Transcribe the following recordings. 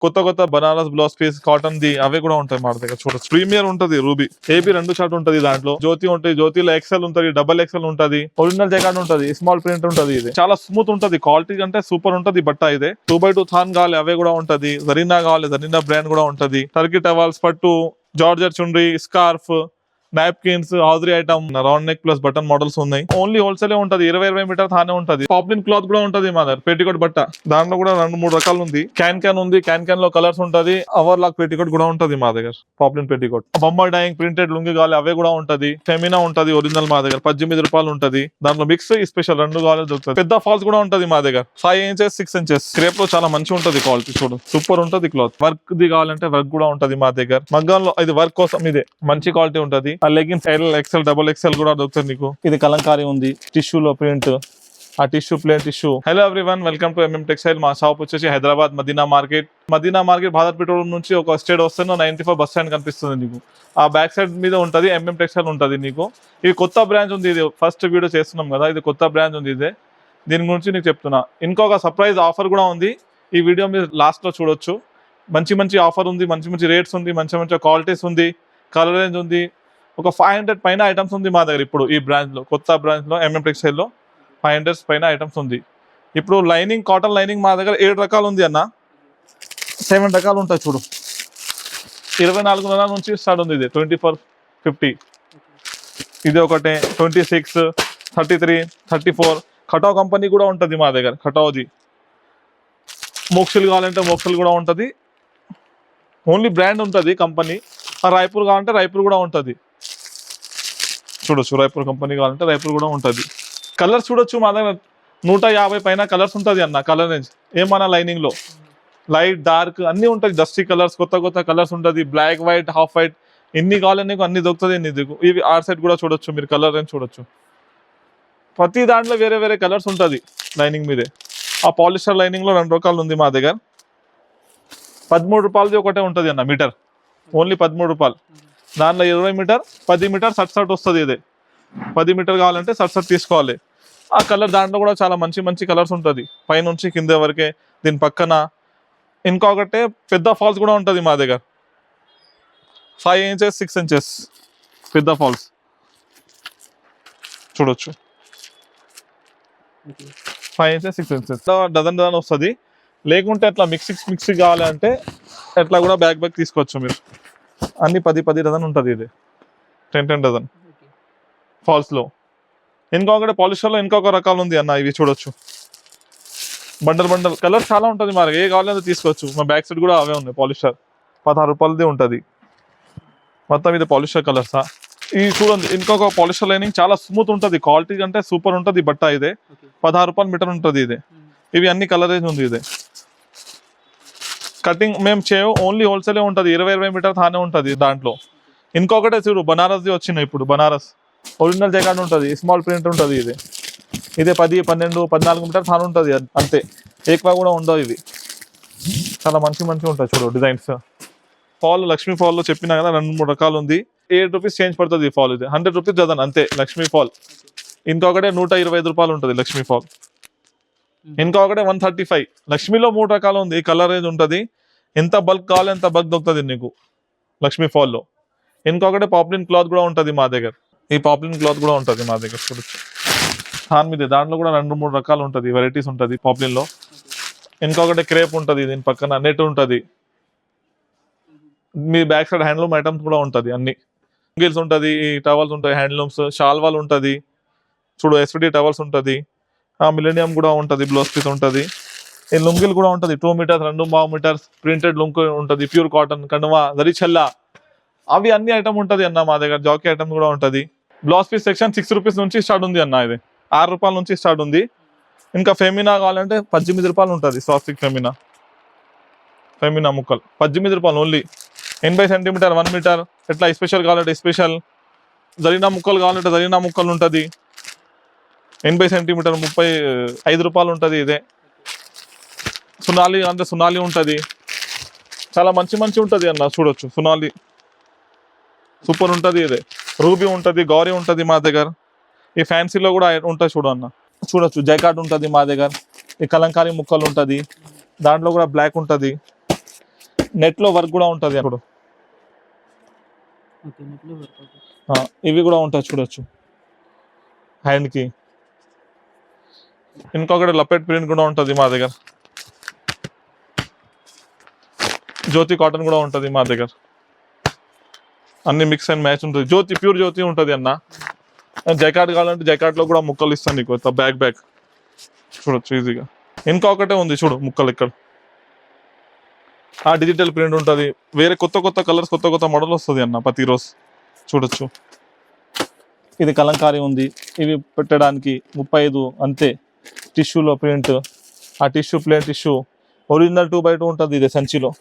కొత్త కొత్త Banaras blouse piece cotton ది అవి కూడా ఉంటాయి మా దగ్గర. చూడొచ్చు ప్రీమియర్ ఉంటది రూబీ ఏబీ 2 షార్ట్ ఉంటది. దాంట్లో జ్యోతి ఉంటుంది, జ్యోతిలో ఎక్సెల్ ఉంటది, డబల్ ఎక్సెల్ ఉంటది, ఒరిజినల్ జైకార్డ్ ఉంటది, స్మాల్ ప్రింట్ ఉంటది. ఇది చాలా స్మూత్ ఉంటది, క్వాలిటీ అంటే సూపర్ ఉంటది బట్ట. ఇదే 2x2 థాన్ కావాలి అవే కూడా ఉంటది, జరీనా కావాలి జరీనా బ్రాండ్ కూడా ఉంటది, టర్కీ టవాల్స్, పట్టు, జార్జెట్ చుండ్రీ, స్కార్ఫ్, నాప్కిన్స్, హాజరీ item, round neck plus button models ఉన్నాయి. ఓన్లీ హోల్సేల్ ఉంటది, 20 మీటర్ తానే ఉంటది. పాప్లిన్ క్లాత్ కూడా ఉంటది మా దగ్గర, పెట్టికోట్ బట్ట. దాంట్లో కూడా 2-3 రకాలు ఉంది. క్యాన్ ఉంది, క్యాన్ లో కలర్స్ ఉంటది. అవర్ లాక్ పెట్టికోట్ కూడా ఉంటది మా దగ్గర, పాప్లిన్ పెట్టికోట్. బొమ్మ డైయింగ్ ప్రింటెడ్ లుంగి కావాలి అవే కూడా ఉంటది. ఫెమినా ఉంటది ఒరిజినల్ మా దగ్గర, 18 రూపాయలు ఉంటది. దాంట్లో మిక్స్ స్పెషల్ 2 కావాలి దొరుకుతుంది. పెద్ద ఫాల్స్ కూడా ఉంటది మా దగ్గర, 5 ఇంచెస్ 6 ఇంచెస్. క్రేప్ లో చాలా మంచి ఉంటది క్వాలిటీ, చూడు సూపర్ ఉంటది క్లాత్. వర్క్ ది కావాలంటే వర్క్ కూడా ఉంటది మా దగ్గర. మగ్గంలో ఇది వర్క్ కోసం ఇదే మంచి క్వాలిటీ ఉంటది. ఆ లెగిన్స్ ఎక్సెల్, డబుల్ ఎక్సెల్ కూడా దొరుకుతుంది నీకు. ఇది కలంకారీ ఉంది, టిష్యూలో ప్రింట్, ఆ tissue plane tissue. Hello everyone, welcome to MM textile. మా షాప్ వచ్చేసి హైదరాబాద్ మదీనా మార్కెట్ భారత్ పెట్రోల్ నుంచి ఒక స్టేట్ వస్తున్న 94 బస్ స్టాండ్ కనిపిస్తుంది నీకు. ఆ బ్యాక్ సైడ్ మీద ఉంటది ఎంఎం టెక్స్టైల్ ఉంటది నీకు. ఇది కొత్త బ్రాంచ్ ఉంది, ఇది ఫస్ట్ వీడియో చేస్తున్నాం కదా, ఇది కొత్త బ్రాంచ్ ఉంది. ఇదే దీని గురించి నీకు చెప్తున్నా. ఇంకొక సర్ప్రైజ్ ఆఫర్ కూడా ఉంది, ఈ వీడియో మీరు లాస్ట్ లో చూడొచ్చు. మంచి ఆఫర్ ఉంది, మంచి రేట్స్ ఉంది, మంచి క్వాలిటీస్ ఉంది, కలర్ రేంజ్ ఉంది. ఒక 500 పైన ఐటమ్స్ ఉంది మా దగ్గర ఇప్పుడు. ఈ బ్రాంచ్ లో, కొత్త బ్రాంచ్ లో ఎంఎం టెక్స్టైల్ లో 500 పైన ఐటమ్స్ ఉంది. ఇప్పుడు లైనింగ్, కాటన్ లైనింగ్ మా దగ్గర 7 రకాలు ఉంది అన్న, 7 రకాలు ఉంటాయి చూడు. 24 నుంచి స్టార్ట్ ఉంది. ఇది 2450, ఇది ఒకటే 26, 33, 34. కటావ్ కంపెనీ కూడా ఉంటుంది మా దగ్గర, కటావ్ది. మోక్షలు కావాలంటే మోక్షలు కూడా ఉంటుంది, ఓన్లీ బ్రాండ్ ఉంటుంది కంపెనీ. రాయపూర్ కావాలంటే రాయపూర్ కూడా ఉంటుంది, చూడొచ్చు. రాయపూర్ కంపెనీ కావాలంటే రాయపూర్ కూడా ఉంటుంది. కలర్స్ చూడొచ్చు మా దగ్గర 150 పైన కలర్స్ ఉంటుంది అన్న. కలర్ రేంజ్ ఏమన్నా లైనింగ్ లో లైట్, డార్క్ అన్ని ఉంటుంది. డస్టీ కలర్స్, కొత్త కలర్స్ ఉంటుంది. బ్లాక్, వైట్, హాఫ్ వైట్, ఎన్ని కావాలి నీకు అన్ని దొరుకుతుంది. ఇవి ఆర్ సైడ్ కూడా చూడొచ్చు మీరు, కలర్ రేంజ్ చూడొచ్చు. ప్రతి దాంట్లో వేరే కలర్స్ ఉంటుంది లైనింగ్ మీదే. ఆ పాలిస్టర్ లైనింగ్ లో 2 రకాలు ఉంది మా దగ్గర. 13 రూపాయలది ఒకటే ఉంటుంది అన్న మీటర్, ఓన్లీ 13 రూపాయలు. దాంట్లో 20 మీటర్, 10 మీటర్ సట్ వస్తుంది. ఇదే 10 మీటర్ కావాలంటే సట్ తీసుకోవాలి. ఆ కలర్ దాంట్లో కూడా చాలా మంచి కలర్స్ ఉంటుంది, పైనుంచి కింద వరకే. దీని పక్కన ఇంకొకటే పెద్ద ఫాల్స్ కూడా ఉంటుంది మా దగ్గర, 5 ఇంచెస్ 6 ఇంచెస్ పెద్ద ఫాల్స్ చూడొచ్చు. 5 ఇంచెస్ 6 ఇంచెస్ డజన్ వస్తుంది. లేకుంటే అట్లా మిక్సీ కావాలంటే ఎట్లా కూడా బ్యాగ్ తీసుకోవచ్చు మీరు. అన్ని 10 డజన్ ఉంటుంది. ఇది 10 డజన్ ఫాల్స్ లో. ఇంకొకటి పాలిస్టర్ లో ఇంకొక రకాలు ఉంది అన్న, ఇవి చూడొచ్చు. బండల్ కలర్ చాలా ఉంటుంది మరి, ఏ కావాలంటే తీసుకోవచ్చు. మా బ్యాక్ సైడ్ కూడా అవే ఉన్నాయి. పాలిస్టర్ 16 రూపాయలది ఉంటుంది మొత్తం. ఇది పాలిస్టర్ కలర్సా. ఇది చూడండి, ఇంకొక పాలిస్టర్ లైనింగ్ చాలా స్మూత్ ఉంటుంది, క్వాలిటీ అంటే సూపర్ ఉంటుంది బట్ట. ఇదే 16 రూపాయలు మీటర్ ఉంటుంది. ఇదే ఇవి అన్ని కలర్ రేంజ్ ఉంది. ఇదే కటింగ్ మేము చేయవు, ఓన్లీ హోల్సేలే ఉంటుంది. 20 మీటర్ తానే ఉంటుంది దాంట్లో. ఇంకొకటే చూడు, బనారస్ది వచ్చినాయి ఇప్పుడు. బనారస్ ఒరిజినల్ జైకార్డ్ ఉంటుంది, స్మాల్ ప్రింట్ ఉంటుంది. ఇదే 10, 12, 14 మీటర్ తాను ఉంటుంది అంతే, ఎక్కువ కూడా ఉండవు. ఇవి చాలా మంచి ఉంటాయి చూడు డిజైన్స్. ఫాల్, లక్ష్మీ ఫాల్ లో చెప్పినా కదా 2-3 రకాలు ఉంది. 8 రూపీస్ చేంజ్ పడుతుంది ఈ ఫాల్. ఇది 100 రూపీస్ డజన్ అంతే లక్ష్మీ ఫాల్. ఇంకొకటే 125 రూపాయలు ఉంటుంది లక్ష్మీ ఫాల్. ఇంకొకటే 135. లక్ష్మీలో 3 రకాలు ఉంది, కలర్ రేంజ్ ఉంటుంది. ఎంత బల్క్ కావాలి ఎంత బల్క్ దొరుకుతుంది నీకు లక్ష్మీ ఫాల్ లో. ఇంకొకటి పాప్లిన్ క్లాత్ కూడా ఉంటుంది మా దగ్గర. ఈ పాప్లిన్ క్లాత్ కూడా ఉంటుంది మా దగ్గర చూడొచ్చు. దాంట్లో కూడా 2-3 రకాలు ఉంటుంది, వెరైటీస్ ఉంటుంది పాప్లిన్ లో. ఇంకొకటి క్రేప్ ఉంటుంది, దీని పక్కన నెట్ ఉంటుంది. మీ బ్యాక్ సైడ్ హ్యాండ్లూమ్ ఐటమ్స్ కూడా ఉంటుంది. అన్ని గిల్స్ ఉంటుంది, టవల్స్ ఉంటాయి, హ్యాండ్లూమ్స్, షాల్వాల్ ఉంటుంది చూడు, ఎస్విడి టవల్స్ ఉంటుంది. మిలీనియం కూడా ఉంటుంది, బ్లౌజ్ పీస్ ఉంటుంది. ఈ లుంగిల్ కూడా ఉంటుంది, 2 మీటర్స్ 2.5 మీటర్స్ ప్రింటెడ్ లుంగ్ ఉంటుంది, ప్యూర్ కాటన్, కండువా, దరి చల్లా, అవి అన్ని ఐటమ్ ఉంటుంది అన్న మా దగ్గర. జాకీ ఐటమ్ కూడా ఉంటుంది. బ్లౌజ్ పీస్ సెక్షన్ 6 రూపీస్ నుంచి స్టార్ట్ ఉంది అన్న. ఇది 6 రూపాయల నుంచి స్టార్ట్ ఉంది. ఇంకా ఫెమినా కావాలంటే 18 రూపాయలు ఉంటుంది. స్వాస్తిక్ ఫెమినా ముక్కలు 18 రూపాయలు ఓన్లీ. 80 సెంటీమీటర్, 1 మీటర్ ఎట్లా స్పెషల్ కావాలంటే స్పెషల్. జరీనా ముక్కలు కావాలంటే జరీనా ముక్కలు ఉంటుంది, 80 సెంటీమీటర్ 35 రూపాయలు ఉంటుంది. ఇదే సునాలి అంటే సునాలి ఉంటుంది, చాలా మంచి ఉంటుంది అన్న చూడొచ్చు. సునాలి సూపర్ ఉంటుంది. ఇదే రూబీ ఉంటుంది, గౌరీ ఉంటుంది మా దగ్గర. ఈ ఫ్యాన్సీలో కూడా ఉంటుంది చూడు అన్న, చూడొచ్చు. జైకార్డ్ ఉంటుంది మా దగ్గర. ఈ కలంకారీ ముక్కలు ఉంటుంది, దాంట్లో కూడా బ్లాక్ ఉంటుంది. నెట్ లో వర్క్ కూడా ఉంటది అప్పుడు. ఓకే, నెట్లో వర్క్ అవుతుంది. ఇవి కూడా ఉంటాయి చూడొచ్చు హ్యాండ్ కి. ఇంకొకటి లపెట్ ప్రింట్ కూడా ఉంటది మా దగ్గర. జ్యోతి కాటన్ కూడా ఉంటది మా దగ్గర. అన్ని మిక్స్ అండ్ మ్యాచ్ ఉంటుంది. జ్యోతి ప్యూర్ జ్యోతి ఉంటది అన్న. జైకాట్ కావాలంటే జైకాట్ లో కూడా ముక్కలు ఇస్తాను నీకు. బ్యాక్ చూడొచ్చు ఈజీగా. ఇంకొకటే ఉంది చూడు ముక్కలు ఇక్కడ. డిజిటల్ ప్రింట్ ఉంటుంది. వేరే కొత్త కలర్స్ కొత్త మోడల్ వస్తుంది అన్న ప్రతిరోజు చూడొచ్చు. ఇది కలంకారీ ఉంది. ఇవి పెట్టడానికి 35 అంతే. టిష్యూలో ప్రింట్. ఆ tissue plane tissue original 2x2 ఉంటుంది. ఇదే సంచిలో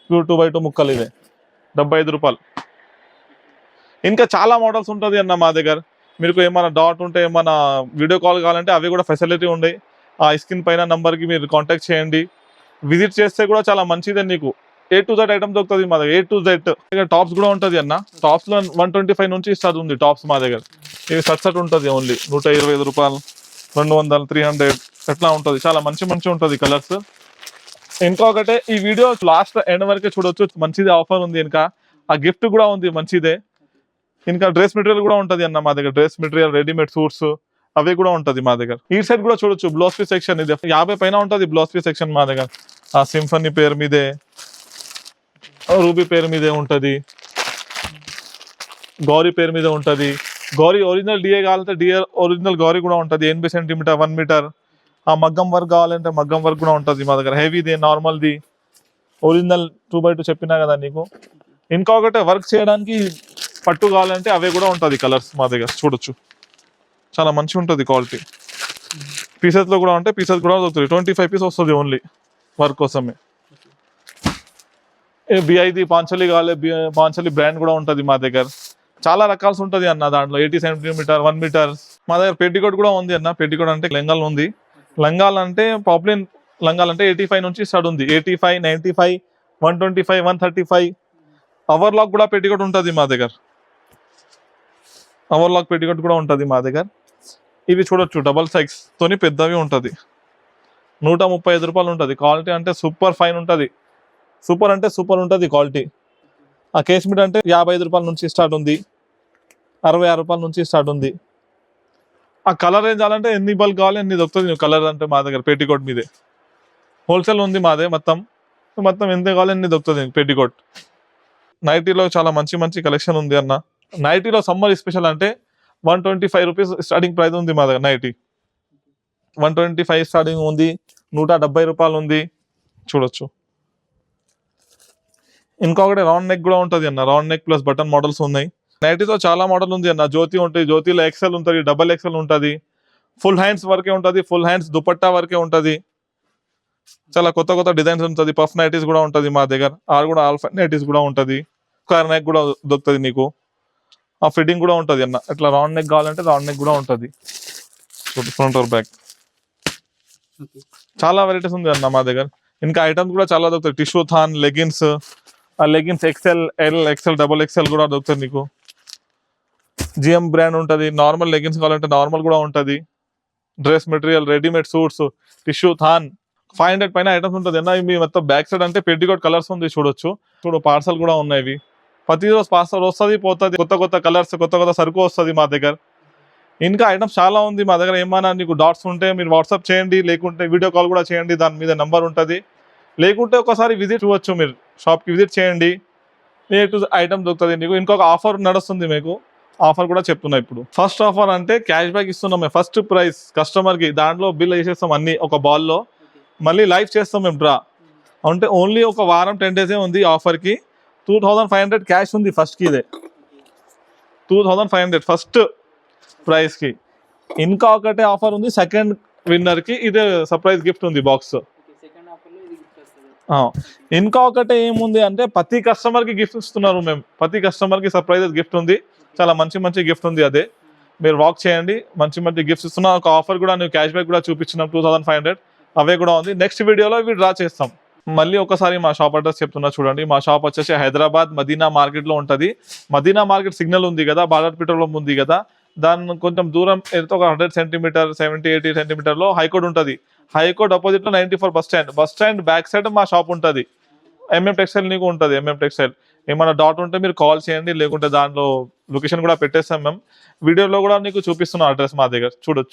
ప్యూర్ 2x2 ముక్కలు. ఇదే 75 రూపాయలు. ఇంకా చాలా మోడల్స్ ఉంటుంది అన్న మా దగ్గర. మీకు ఏమైనా డాట్ ఉంటే ఏమైనా వీడియో కాల్ కావాలంటే అవి కూడా ఫెసిలిటీ ఉంది. ఆ స్క్రీన్ పైన నంబర్కి మీరు కాంటాక్ట్ చేయండి. విజిట్ చేస్తే కూడా చాలా మంచిదే. నీకు A to Z ఐటమ్ దొరుకుతుంది మా దగ్గర. A to Z. టాప్స్ కూడా ఉంటుంది అన్న. టాప్స్ లో 125 నుంచి స్టార్ట్ ఉంది టాప్స్ మా దగ్గర. ఇవి సట్ ఉంటుంది ఓన్లీ 125 రూపాయలు, 200, 300 ఎట్లా ఉంటుంది. చాలా మంచి ఉంటుంది కలర్స్. ఇంకొకటే ఈ వీడియో లాస్ట్ ఎండ్ వరకే చూడొచ్చు. మంచిది ఆఫర్ ఉంది. ఇంకా ఆ గిఫ్ట్ కూడా ఉంది మంచిదే. ఇంకా డ్రెస్ మెటీరియల్ కూడా ఉంటుంది అన్న మా దగ్గర. డ్రెస్ మెటీరియల్, రెడీమేడ్ సూట్స్ అవి కూడా ఉంటుంది మా దగ్గర. ఈ సైడ్ కూడా చూడొచ్చు బ్లౌజ్ పీస్ సెక్షన్. ఇది 50 పైన ఉంటుంది బ్లౌజ్ పీస్ సెక్షన్ మా దగ్గర. ఆ సింఫనీ పేరు మీదే, రూబీ పేరు మీదే ఉంటది, గౌరీ పేరు మీద ఉంటది. గౌరీ ఒరిజినల్ డిఏ కావాలంటే డిఏ ఒరిజినల్ గౌరీ కూడా ఉంటుంది. 80 సెంటీమీటర్ 1 మీటర్. ఆ మగ్గం వర్క్ కావాలంటే మగ్గం వర్క్ కూడా ఉంటుంది మా దగ్గర. హెవీది, నార్మల్ది, ఒరిజినల్ 2x2 చెప్పినా కదా నీకు. ఇంకొకటి వర్క్ చేయడానికి పట్టు కావాలంటే అవే కూడా ఉంటుంది కలర్స్ మా దగ్గర చూడొచ్చు. చాలా మంచిగా ఉంటుంది క్వాలిటీ. పీసెస్ లో కూడా ఉంటాయి. పీసెస్ కూడా దొరుకుతాయి. 25 పీస్ వస్తుంది ఓన్లీ వర్క్ కోసమే. బిఐది పాంచలి కావాలి. పాంచలి బ్రాండ్ కూడా ఉంటుంది మా దగ్గర. చాలా రకాల్స్ ఉంటుంది అన్న దాంట్లో. 80 సెంటీమీటర్ 1 మీటర్. మా దగ్గర పెట్టికోట్ కూడా ఉంది అన్న. పెట్టికోట్ అంటే లెంగాలు ఉంది. లంగాలు అంటే పాపులర్ లంగాలు అంటే 85 నుంచి స్టార్ట్ ఉంది. 85, 95, 125, 135. అవర్ లాక్ కూడా పెట్టికోట్ ఉంటుంది మా దగ్గర. అవర్ లాక్ పెట్టికోట్ కూడా ఉంటుంది మా దగ్గర. ఇవి చూడొచ్చు డబల్ సైజ్ తోని పెద్దవి ఉంటుంది. 135 రూపాయలు ఉంటుంది. క్వాలిటీ అంటే సూపర్ ఫైన్ ఉంటుంది. సూపర్ అంటే సూపర్ ఉంటుంది క్వాలిటీ. ఆ కేస్మిట్ అంటే 55 రూపాయల నుంచి స్టార్ట్ ఉంది. 66 రూపాయల నుంచి స్టార్ట్ ఉంది. ఆ కలర్ రేంజ్ కావాలంటే ఎన్ని బల్క్ కావాలి ఎన్ని దొరుకుతుంది కలర్ అంటే మా దగ్గర. పెట్టికోట్ మీదే హోల్సేల్ ఉంది మాదే. మొత్తం ఎంత కావాలి ఎన్ని దొరుకుతుంది పెట్టికోట్. నైటీలో చాలా మంచి కలెక్షన్ ఉంది అన్న. నైటీలో సమ్మర్ స్పెషల్ అంటే 125 రూపీస్ స్టార్టింగ్ ప్రైస్ ఉంది మా దగ్గర. నైటీ 125 స్టార్టింగ్ ఉంది. 170 రూపాయలు ఉంది చూడొచ్చు. ఇంకొకటి రౌండ్ నెక్ కూడా ఉంటుంది అన్న. Round neck plus button models ఉన్నాయి. నైటీతో చాలా మోడల్ ఉంది అన్న. జ్యోతి ఉంటుంది. జ్యోతిలో ఎక్సెల్ ఉంటుంది, డబల్ ఎక్సెల్ ఉంటుంది. ఫుల్ హ్యాండ్స్ వరకే ఉంటుంది. ఫుల్ హ్యాండ్స్ దుపట్టా వరకే ఉంటుంది. చాలా కొత్త డిజైన్స్ ఉంటుంది. పఫ్ నైటీస్ కూడా ఉంటుంది మా దగ్గర. కూడా ఆల్ఫా నైటీస్ కూడా ఉంటుంది. స్క్వేర్ నెక్ కూడా దొరుకుతుంది నీకు. ఆ ఫిట్టింగ్ కూడా ఉంటుంది అన్న. ఇట్లా రౌండ్ నెక్ కావాలంటే రౌండ్ నెక్ కూడా ఉంటుంది. ఫ్రంట్ ఆర్ బ్యాక్ చాలా వెరైటీస్ ఉంది అన్న మా దగ్గర. ఇంకా ఐటమ్స్ కూడా చాలా దొరుకుతాయి. టిష్యూ థాన్, లెగిన్స్, ఆ leggings XL, L, XL, double XL కూడా దొరుకుతుంది నీకు. జిఎం బ్రాండ్ ఉంటుంది. నార్మల్ లెగిన్స్ కావాలంటే నార్మల్ కూడా ఉంటుంది. Dress material, readymade suits, tissue థాన్ 500 పైన ఐటమ్స్ ఉంటుంది అన్న. మీ మొత్తం బ్యాక్ సైడ్ అంటే పెట్టికోట్ కలర్స్ ఉంది చూడొచ్చు. పార్సల్ కూడా ఉన్నాయి. ప్రతిరోజు పార్సల్ వస్తుంది పోతుంది. కొత్త కలర్స్, కొత్త సరుకు వస్తుంది మా దగ్గర. ఇంకా ఐటమ్స్ చాలా ఉంది మా దగ్గర. ఏమైనా నీకు డాట్స్ ఉంటే మీరు వాట్సాప్ చేయండి, లేకుంటే వీడియో కాల్ కూడా చేయండి. దాని మీద నెంబర్ ఉంటుంది. లేకుంటే ఒకసారి విజిట్ చూడవచ్చు. మీరు షాప్కి విజిట్ చేయండి. ఐటమ్ దొరుకుతుంది నీకు. ఇంకొక ఆఫర్ నడుస్తుంది మీకు. ఆఫర్ కూడా చెప్తున్నా ఇప్పుడు. ఫస్ట్ ఆఫర్ అంటే క్యాష్ బ్యాక్ ఇస్తున్నాం. ఫస్ట్ ప్రైస్ కస్టమర్కి దాంట్లో బిల్ వేసేస్తాం అన్ని ఒక బాల్లో. మళ్ళీ లైవ్ చేస్తాం మేము డ్రా. అంటే ఓన్లీ ఒక వారం 10 డేసే ఉంది ఆఫర్కి. 2500 క్యాష్ ఉంది ఫస్ట్కి. ఇదే 2500 ఫస్ట్ ప్రైస్కి. ఇంకా ఒకటే ఆఫర్ ఉంది సెకండ్ విన్నర్కి. ఇదే సర్ప్రైజ్ గిఫ్ట్ ఉంది బాక్స్. ఇంకా ఒకటి ఏముంది అంటే ప్రతి కస్టమర్కి గిఫ్ట్ ఇస్తున్నారు మేము. ప్రతి కస్టమర్కి సర్ప్రైజ్ గిఫ్ట్ ఉంది. చాలా మంచి గిఫ్ట్ ఉంది. అదే మీరు వాక్ చేయండి. మంచి గిఫ్ట్స్ ఇస్తున్నా. ఒక ఆఫర్ కూడా నువ్వు క్యాష్ బ్యాక్ కూడా చూపించినాం 2500. అవే కూడా ఉంది. నెక్స్ట్ వీడియోలో ఇవి డ్రా చేస్తాం. మళ్ళీ ఒకసారి మా షాప్ అడ్రస్ చెప్తున్నా చూడండి. మా షాప్ వచ్చేసి హైదరాబాద్ మదీనా మార్కెట్లో ఉంటుంది. మదీనా మార్కెట్ సిగ్నల్ ఉంది కదా, భారత్ పెట్రోల్ ఉంది కదా, దాని కొంచెం దూరం వెళ్తే ఒక 100 సెంటీమీటర్ 70-80 సెంటీమీటర్లో హైకోర్ట్ ఉంటుంది. హైకోర్ట్ అపోజిట్లో 94 బస్ స్టాండ్ బ్యాక్ సైడ్ మా షాప్ ఉంటుంది. ఎంఎం టెక్స్టైల్ నీకు ఉంటుంది. ఎంఎం టెక్స్టైల్ ఏమైనా డౌట్ ఉంటే మీరు కాల్ చేయండి, లేకుంటే దాంట్లో లొకేషన్ కూడా పెట్టేస్తాం మేము. వీడియోలో కూడా నీకు చూపిస్తున్న అడ్రస్ మా దగ్గర చూడొచ్చు.